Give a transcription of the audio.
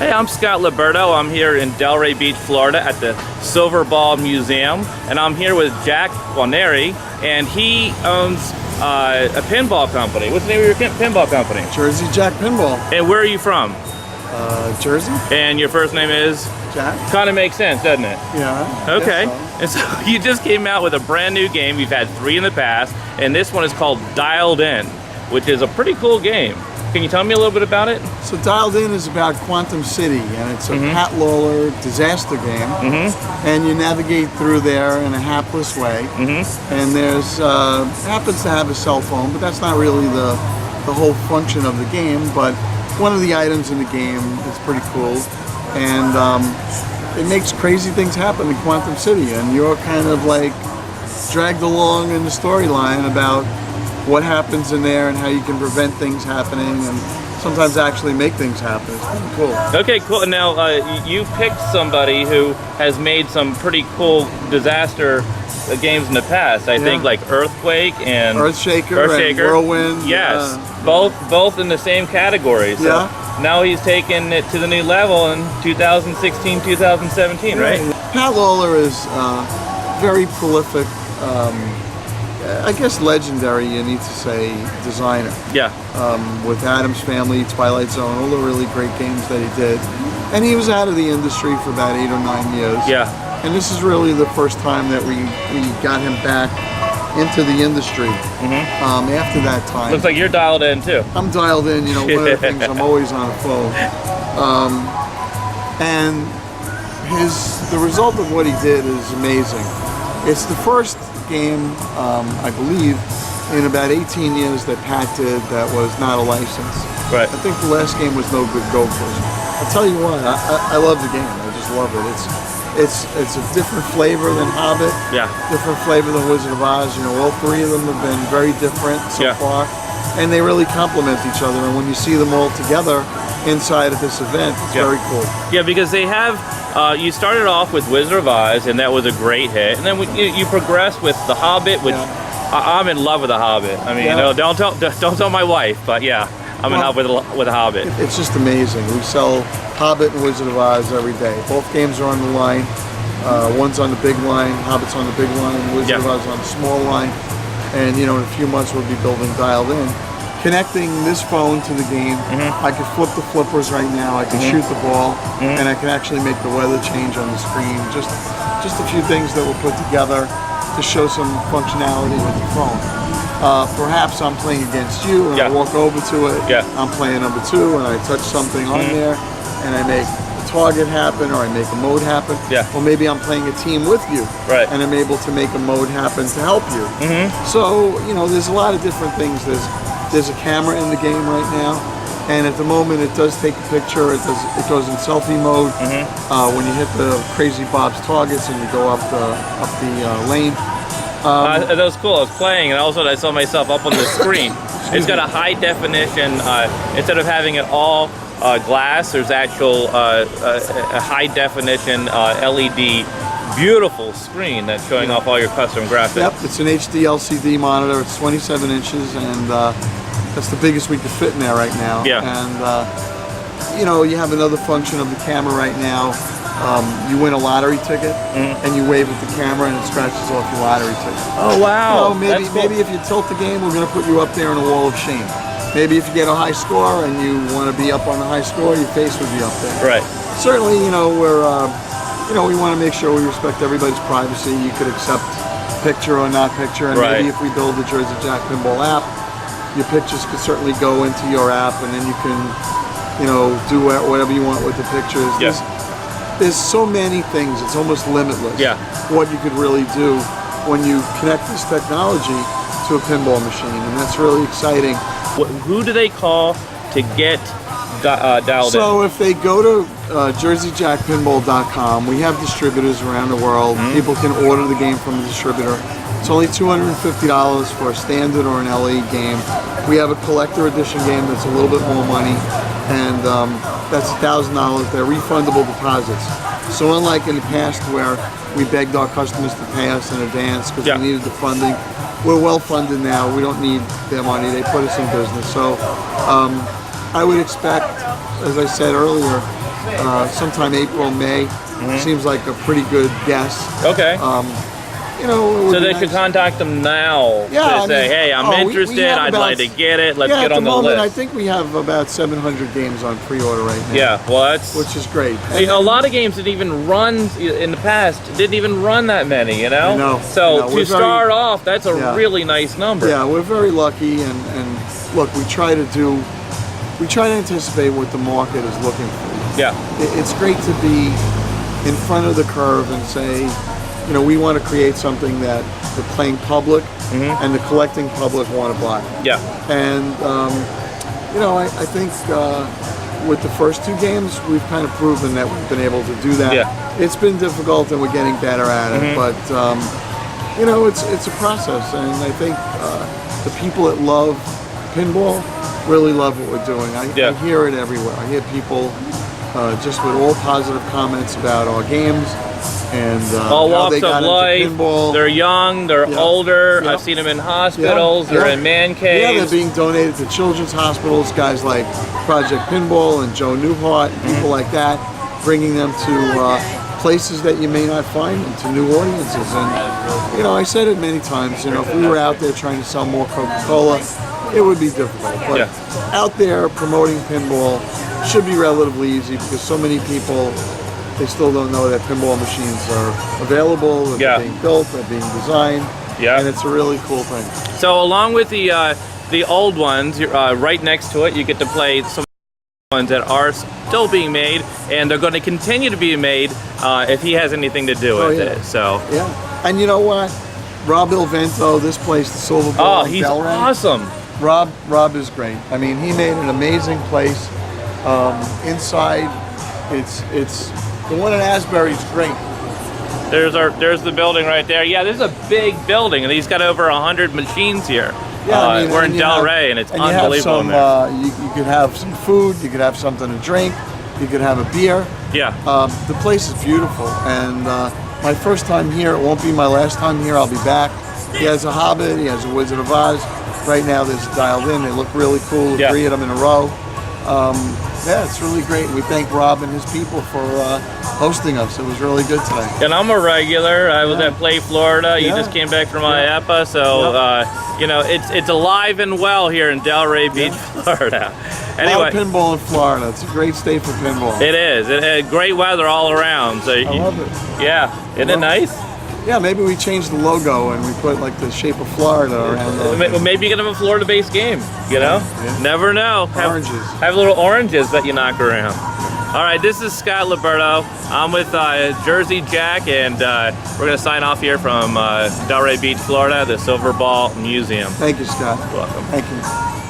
Hey, I'm Scott Liberto. I'm here in Delray Beach, Florida at the Silver Ball Museum, and I'm here with Jack Guarnieri, and he owns a pinball company. What's the name of your pinball company? Jersey Jack Pinball. And where are you from? Jersey. And your first name is? Jack. Kind of makes sense, doesn't it? Yeah. Okay. So. And so you just came out with a brand new game. You've had 3 in the past, and this one is called Dialed In, which is a pretty cool game. Can you tell me a little bit about it? So Dialed In is about Quantum City, and it's a Pat Lawler disaster game, and you navigate through there in a hapless way. And there's happens to have a cell phone, but that's not really the whole function of the game. But one of the items in the game is pretty cool, and it makes crazy things happen in Quantum City, and you're kind of like dragged along in the storyline about what happens in there and how you can prevent things happening and sometimes actually make things happen. It's pretty cool. Okay, cool. Now, you picked somebody who has made some pretty cool disaster games in the past. I think like Earthquake and Earthshaker and Whirlwind. Yes, both in the same category. So now he's taken it to the new level in 2016, 2017, right? Pat Lawler is very prolific. I guess legendary, you need to say, designer. Yeah. With Addams Family, Twilight Zone, all the really great games that he did. And he was out of the industry for about 8 or 9 years. Yeah. And this is really the first time that we got him back into the industry after that time. Looks like you're dialed in too. I'm dialed in, you know, one of the things, I'm always on the phone. And the result of what he did is amazing. It's the first game, I believe, in about 18 years that Pat did that was not a license. Right. I think the last game was No Good Go First. I'll tell you what, I love the game. I just love it. It's a different flavor than Hobbit. Yeah. Different flavor than Wizard of Oz. You know, all 3 of them have been very different so far, and they really complement each other. And when you see them all together inside of this event, it's very cool. Yeah, because they have. You started off with Wizard of Oz, and that was a great hit. And then you progressed with The Hobbit, which I'm in love with The Hobbit. I mean, you know, don't tell my wife, but yeah, I'm in love with The Hobbit. It's just amazing. We sell Hobbit and Wizard of Oz every day. Both games are on the line. One's on the big line, Hobbit's on the big line, Wizard of Oz on the small line. And you know, in a few months we'll be building Dialed In. Connecting this phone to the game, I can flip the flippers right now, I can shoot the ball, and I can actually make the weather change on the screen. Just a few things that we'll put together to show some functionality with the phone. Perhaps I'm playing against you and I walk over to it, I'm playing number 2 and I touch something on there and I make a target happen or I make a mode happen. Or maybe I'm playing a team with you and I'm able to make a mode happen to help you. So, you know, there's a lot of different things. There's a camera in the game right now, and at the moment it does take a picture. It goes in selfie mode when you hit the Crazy Bob's targets and you go up the lane. That was cool. I was playing, and all of a sudden I saw myself up on the screen. It's got a high definition. Instead of having it all glass, there's actual a high definition LED. Beautiful screen that's showing off all your custom graphics. Yep, it's an HD LCD monitor. It's 27 inches, and that's the biggest we could fit in there right now. And you know, you have another function of the camera right now. You win a lottery ticket, and you wave at the camera, and it scratches off your lottery ticket. Oh wow! You know, maybe if you tilt the game, we're going to put you up there in a wall of shame. Maybe if you get a high score and you want to be up on the high score, your face would be up there. Right. Certainly, you know, we want to make sure we respect everybody's privacy. You could accept picture or not picture, and maybe if we build the Jersey Jack Pinball app, your pictures could certainly go into your app, and then you can, you know, do whatever you want with the pictures. There's so many things; it's almost limitless. What you could really do when you connect this technology to a pinball machine, and that's really exciting. Who do they call to get dialed in? So if they go to jerseyjackpinball.com, we have distributors around the world. People can order the game from the distributor. It's only $250 for a standard or an LE game. We have a collector edition game that's a little bit more money, and that's $1,000. They're refundable deposits. So unlike in the past where we begged our customers to pay us in advance because we needed the funding, we're well funded now. We don't need their money. They put us in business. So I would expect as I said earlier, sometime April, May. Seems like a pretty good guess. Okay. You know, it would So be they nice. should contact them now to say, hey, I'm interested, we have I'd about- like to get it, let's yeah, get at on the the moment, list. I think we have about 700 games on pre-order right now. Yeah, well, that's... Which is great. You know, a lot of games that even run in the past didn't even run that many, you know? I know. So I know. We're to start off, that's a Yeah. really nice number. Yeah, we're very lucky, and look, we try to anticipate what the market is looking for. Yeah. It's great to be in front of the curve and say, you know, we want to create something that the playing public and the collecting public want to buy. Yeah. And, you know, I think with the first two games, we've kind of proven that we've been able to do that. Yeah. It's been difficult and we're getting better at it, but, you know, it's a process. And I think the people that love pinball really love what we're doing. I hear it everywhere. I hear people just with all positive comments about our games. And all how walks they got of life. into pinball. They're young, they're older. Yeah. I've seen them in hospitals, they're in man Yeah, caves. they're being donated to children's hospitals. Guys like Project Pinball and Joe Newhart, and people like that, bringing them to places that you may not find them, to new audiences. And you know, I said it many times. You know, if we were out there trying to sell more Coca-Cola, it would be difficult. But out there promoting pinball should be relatively easy because so many people. They still don't know that pinball machines are available, they're being built, they're being designed, and it's a really cool thing. So along with the old ones, right next to it, you get to play some ones that are still being made, and they're going to continue to be made if he has anything to do with it. So and you know what, Rob Ilvento, this place, the Silver Ball, he's Delray, awesome. Rob is great. I mean, he made an amazing place. Inside, it's the one in Asbury is great. There's the building right there. Yeah, this is a big building, and he's got over 100 machines here. Yeah, I mean, we're in Delray, and it's and unbelievable. You have some, you could have some food, you could have something to drink, you could have a beer. Yeah. The place is beautiful, and my first time here, it won't be my last time here. I'll be back. He has a Hobbit, he has a Wizard of Oz. Right now, there's dialed in. They look really cool. Three of them in a row. Yeah, it's really great. We thank Rob and his people for hosting us. It was really good today. And I'm a regular. I was at Play Florida. You just came back from IAPA, so you know it's alive and well here in Delray Beach, Florida. Anyway, a lot of pinball in Florida. It's a great state for pinball. It is. It had great weather all around. So I love it. Yeah, isn't it nice? Yeah, maybe we change the logo and we put like the shape of Florida around the... Maybe you can have a Florida-based game, you know? Never know. Oranges. Have little oranges that you knock around. All right, this is Scott Liberto. I'm with Jersey Jack, and we're going to sign off here from Delray Beach, Florida, the Silver Ball Museum. Thank you, Scott. You're welcome. Thank you.